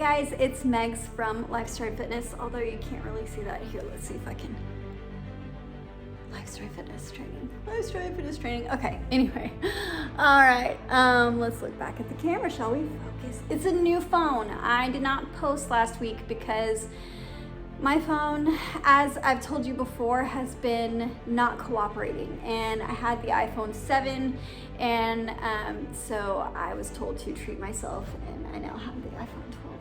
guys, it's Megs from Lifestride Fitness, although you can't really see that here. Let's see if I can. Lifestride Fitness Training. Okay, anyway. All right, let's look back at the camera, shall we? Focus. It's a new phone. I did not post last week because my phone, as I've told you before, has been not cooperating, and I had the iPhone 7, and so I was told to treat myself, and I now have the iPhone 12.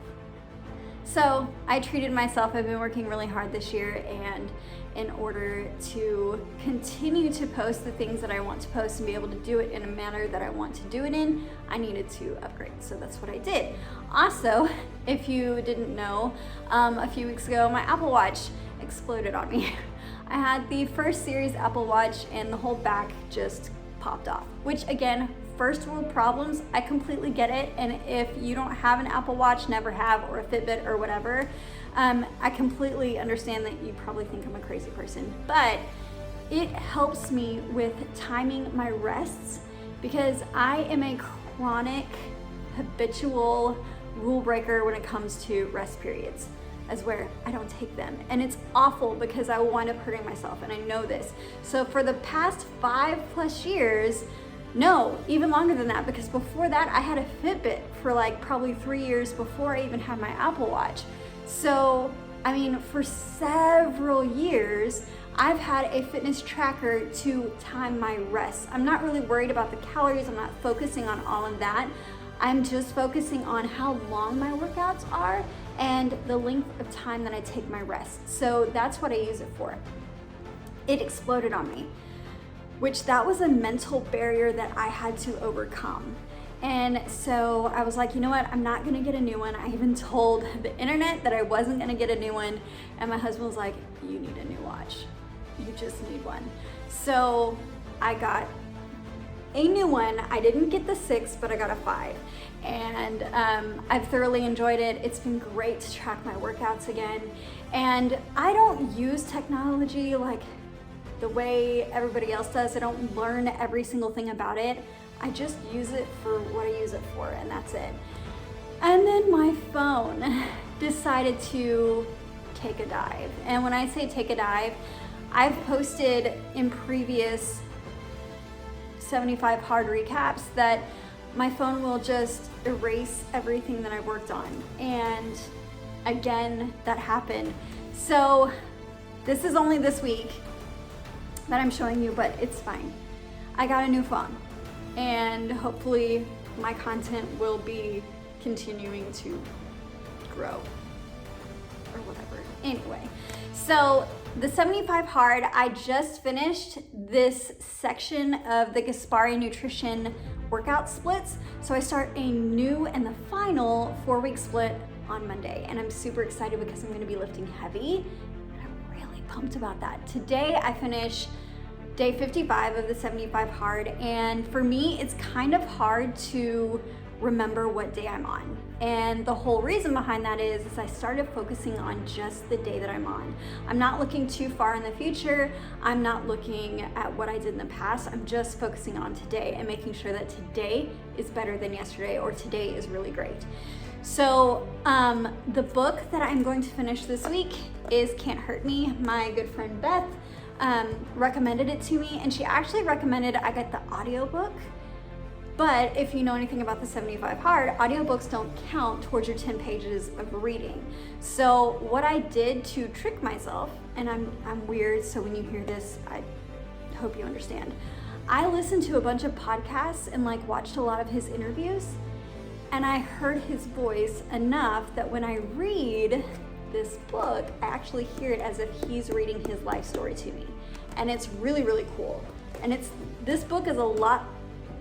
So I treated myself. I've been working really hard this year, and in order to continue to post the things that I want to post and be able to do it in a manner that I want to do it in, I needed to upgrade. So that's what I did. Also, if you didn't know, a few weeks ago, my Apple Watch exploded on me. I had the first series Apple Watch and the whole back just popped off, which again, first world problems, I completely get it. And if you don't have an Apple Watch, never have, or a Fitbit or whatever, I completely understand that you probably think I'm a crazy person, but it helps me with timing my rests because I am a chronic, habitual rule breaker when it comes to rest periods, as where I don't take them. And it's awful because I will wind up hurting myself, and I know this. So for the past 5+ years, no, even longer than that, because before that I had a Fitbit for like probably 3 years before I even had my Apple Watch. So, I mean, for several years, I've had a fitness tracker to time my rest. I'm not really worried about the calories. I'm not focusing on all of that. I'm just focusing on how long my workouts are and the length of time that I take my rest. So that's what I use it for. It exploded on me, which that was a mental barrier that I had to overcome. And so I was like, you know what? I'm not gonna get a new one. I even told the internet that I wasn't gonna get a new one. And my husband was like, you need a new watch. You just need one. So I got a new one. I didn't get the 6, but I got a 5. And I've thoroughly enjoyed it. It's been great to track my workouts again. And I don't use technology like the way everybody else does. I don't learn every single thing about it. I just use it for what I use it for, and that's it. And then my phone decided to take a dive. And when I say take a dive, I've posted in previous 75 hard recaps that my phone will just erase everything that I worked on. And again, that happened. So this is only this week that I'm showing you, but it's fine. I got a new phone, and hopefully my content will be continuing to grow or whatever. Anyway, so the 75 hard, I just finished this section of the Gaspari Nutrition workout splits. So I start a new and the final 4-week split on Monday, and I'm super excited because I'm gonna be lifting heavy. Pumped about that. Today I finish day 55 of the 75 hard, and for me it's kind of hard to remember what day I'm on. And the whole reason behind that is I started focusing on just the day that I'm on. I'm not looking too far in the future. I'm not looking at what I did in the past. I'm just focusing on today and making sure that today is better than yesterday, or today is really great. So the book that I'm going to finish this week is Can't Hurt Me. My good friend Beth recommended it to me, and she actually recommended I get the audiobook. But if you know anything about the 75 hard, audiobooks don't count towards your 10 pages of reading. So what I did to trick myself, and I'm weird, so when you hear this, I hope you understand. I listened to a bunch of podcasts and like watched a lot of his interviews, and I heard his voice enough that when I read this book, I actually hear it as if he's reading his life story to me. And it's really, really cool. And this book is a lot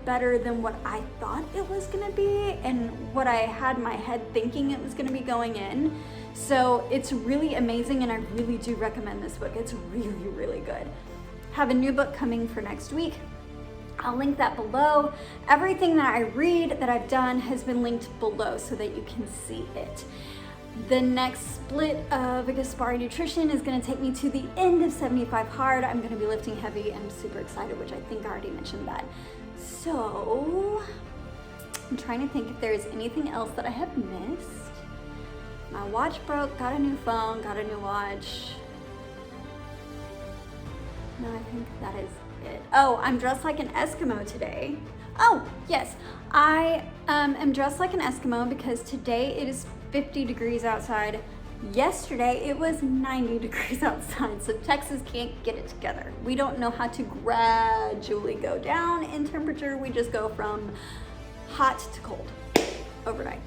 better than what I thought it was gonna be and what I had in my head thinking it was gonna be going in. So it's really amazing, and I really do recommend this book. It's really, really good. Have a new book coming for next week. I'll link that below. Everything that I read that I've done has been linked below so that you can see it. The next split of Gaspari Nutrition is gonna take me to the end of 75 hard. I'm gonna be lifting heavy, and I'm super excited, which I think I already mentioned that. So I'm trying to think if there's anything else that I have missed. My watch broke, got a new phone, got a new watch. No, I think that is it. Oh, I'm dressed like an Eskimo today. Oh, yes. I am dressed like an Eskimo because today it is 50 degrees outside. Yesterday it was 90 degrees outside, so Texas can't get it together. We don't know how to gradually go down in temperature. We just go from hot to cold overnight.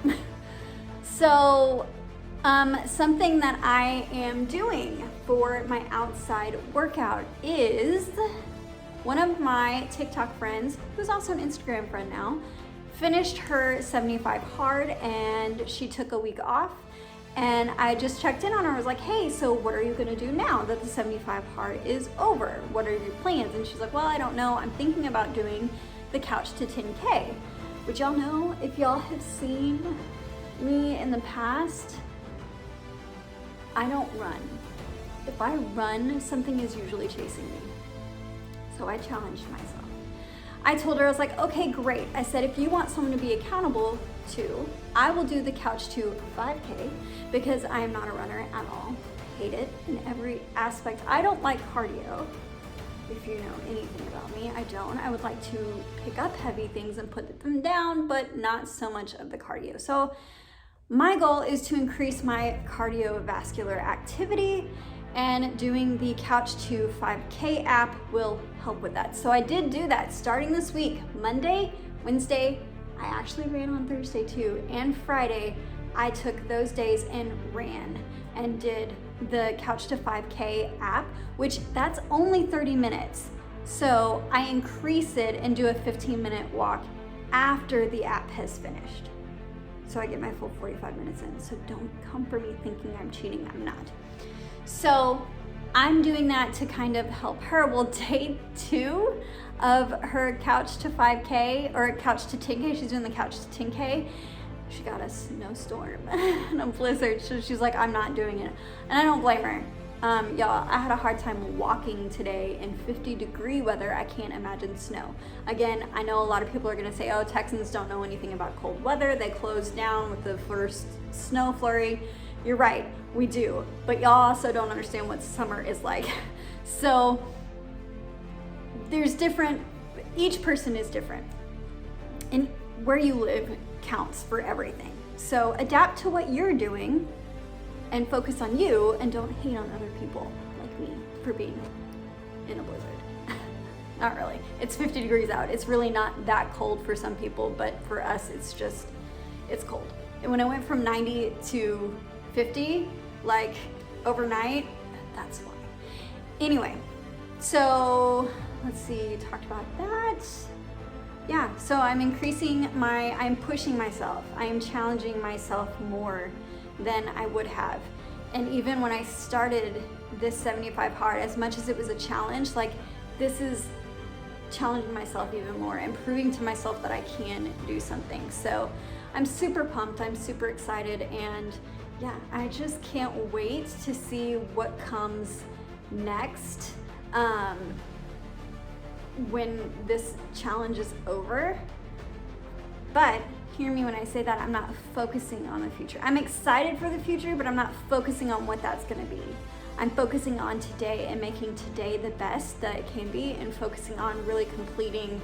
So something that I am doing for my outside workout is one of my TikTok friends, who's also an Instagram friend now, finished her 75 hard and she took a week off. And I just checked in on her. I was like, hey, so what are you gonna do now that the 75 hard is over? What are your plans? And she's like, well, I don't know. I'm thinking about doing the couch to 10K. Which y'all know, if y'all have seen me in the past, I don't run. If I run, something is usually chasing me. So I challenged myself. I told her, I was like, okay, great. I said, if you want someone to be accountable to, I will do the couch to 5K because I am not a runner at all. Hate it in every aspect. I don't like cardio. If you know anything about me, I don't. I would like to pick up heavy things and put them down, but not so much of the cardio. So my goal is to increase my cardiovascular activity, and doing the Couch to 5K app will help with that. So I did do that starting this week. Monday, Wednesday, I actually ran on Thursday too, and Friday, I took those days and ran and did the Couch to 5K app, which that's only 30 minutes. So I increase it and do a 15-minute walk after the app has finished. So I get my full 45 minutes in. So don't come for me thinking I'm cheating, I'm not. So I'm doing that to kind of help her. Well, day 2 of her Couch to 5K or Couch to 10K, she's doing the Couch to 10K. She got a snowstorm and a blizzard, so she's like, I'm not doing it. And I don't blame her. Y'all, I had a hard time walking today in 50-degree weather. I can't imagine snow. Again, I know a lot of people are gonna say, oh, Texans don't know anything about cold weather. They closed down with the first snow flurry. You're right, we do. But y'all also don't understand what summer is like. So there's different, each person is different. And where you live counts for everything. So adapt to what you're doing and focus on you, and don't hate on other people like me for being in a blizzard. Not really. It's 50 degrees out. It's really not that cold for some people, but for us, it's cold. And when I went from 90 to 50, like overnight, that's why. Anyway, so let's see, talked about that. Yeah, so I'm pushing myself. I am challenging myself more than I would have. And even when I started this 75 hard, as much as it was a challenge, like this is challenging myself even more and proving to myself that I can do something. So I'm super pumped, I'm super excited, and yeah, I just can't wait to see what comes next when this challenge is over. But hear me when I say that I'm not focusing on the future. I'm excited for the future, but I'm not focusing on what that's gonna be. I'm focusing on today and making today the best that it can be, and focusing on really completing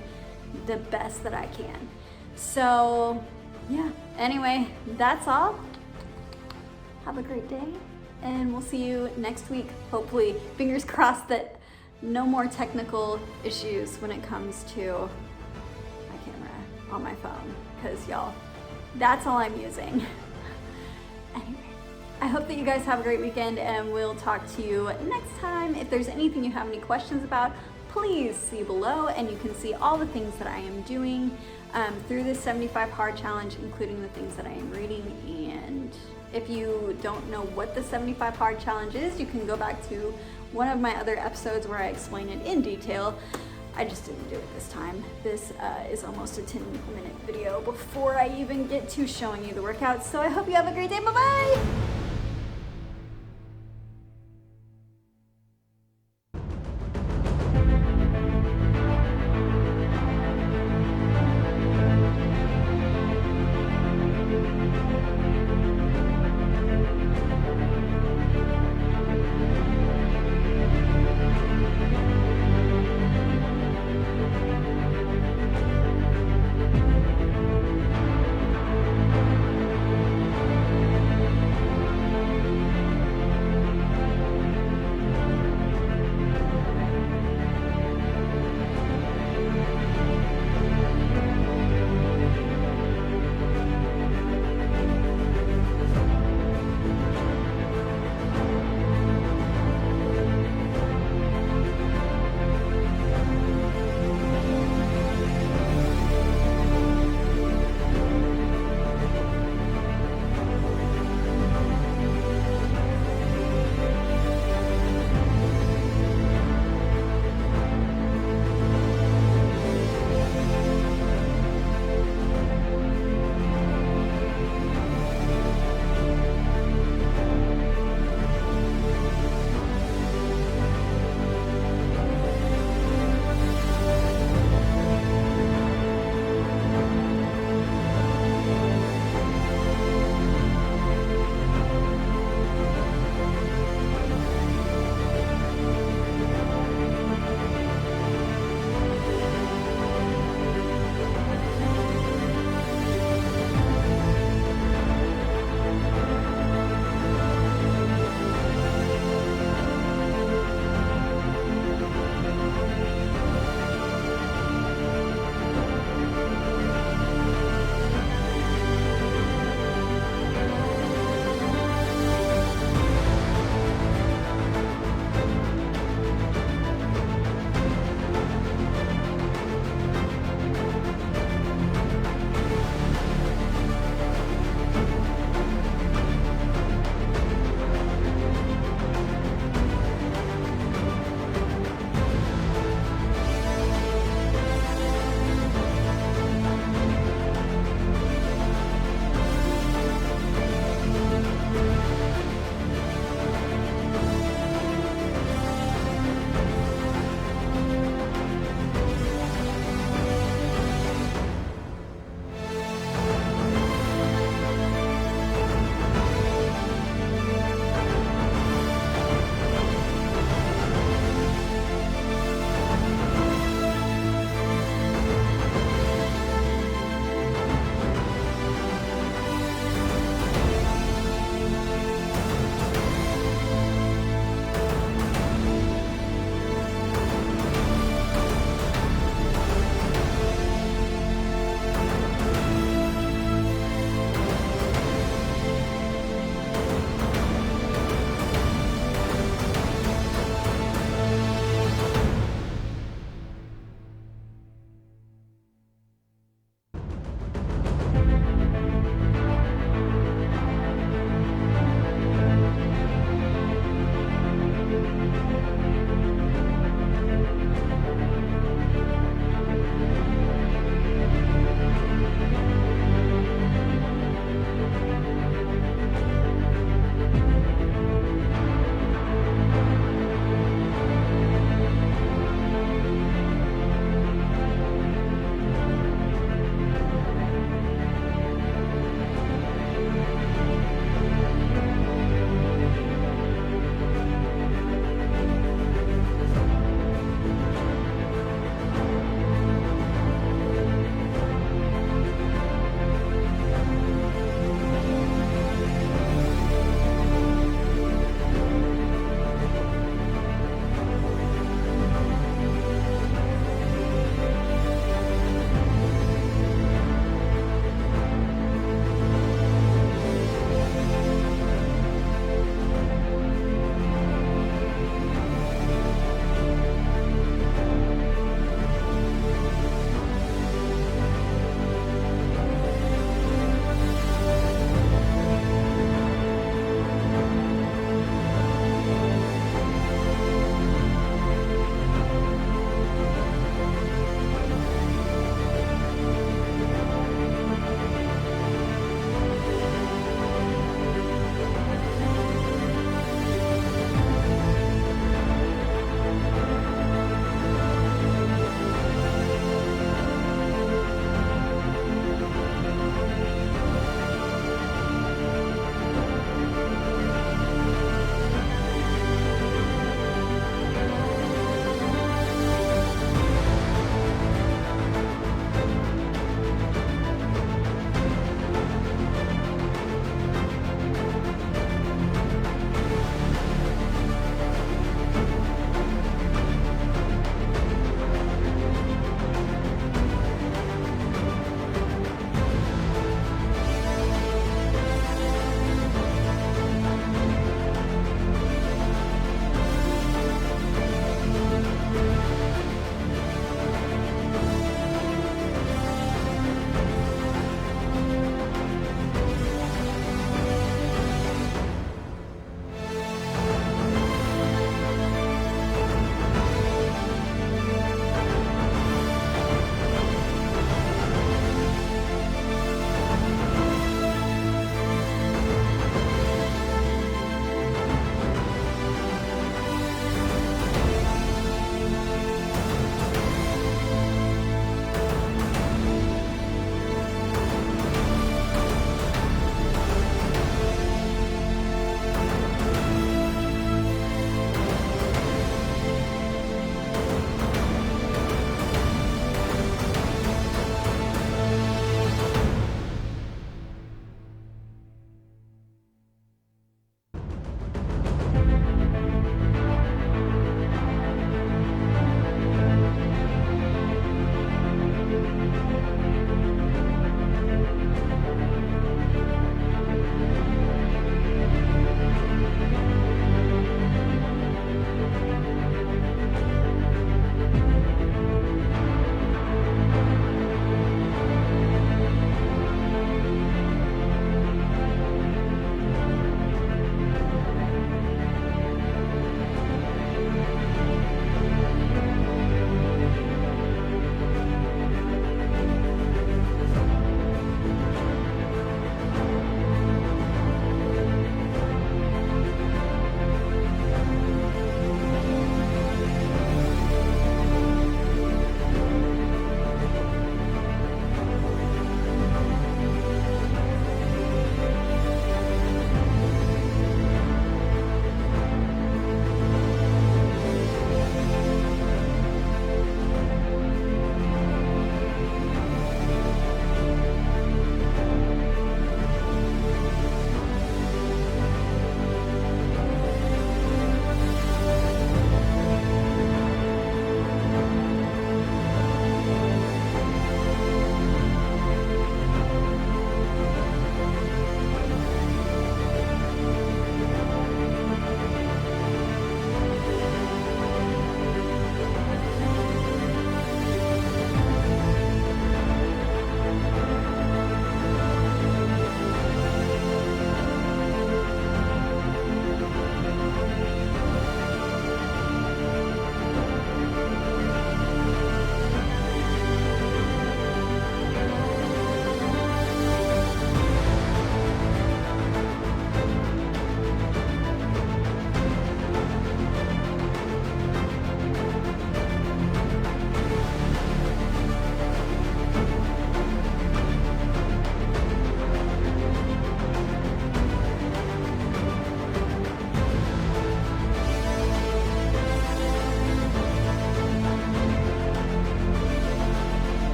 the best that I can. So yeah, anyway, that's all. Have a great day, and we'll see you next week. Hopefully, fingers crossed that no more technical issues when it comes to my camera on my phone, because y'all, that's all I'm using. Anyway, I hope that you guys have a great weekend, and we'll talk to you next time. If there's anything you have any questions about, please see below, and you can see all the things that I am doing through this 75 hard challenge, including the things that I am reading. And if you don't know what the 75 hard challenge is, you can go back to one of my other episodes where I explain it in detail. I just didn't do it this time. This is almost a 10-minute video before I even get to showing you the workouts. So I hope you have a great day. Bye-bye.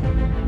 bye.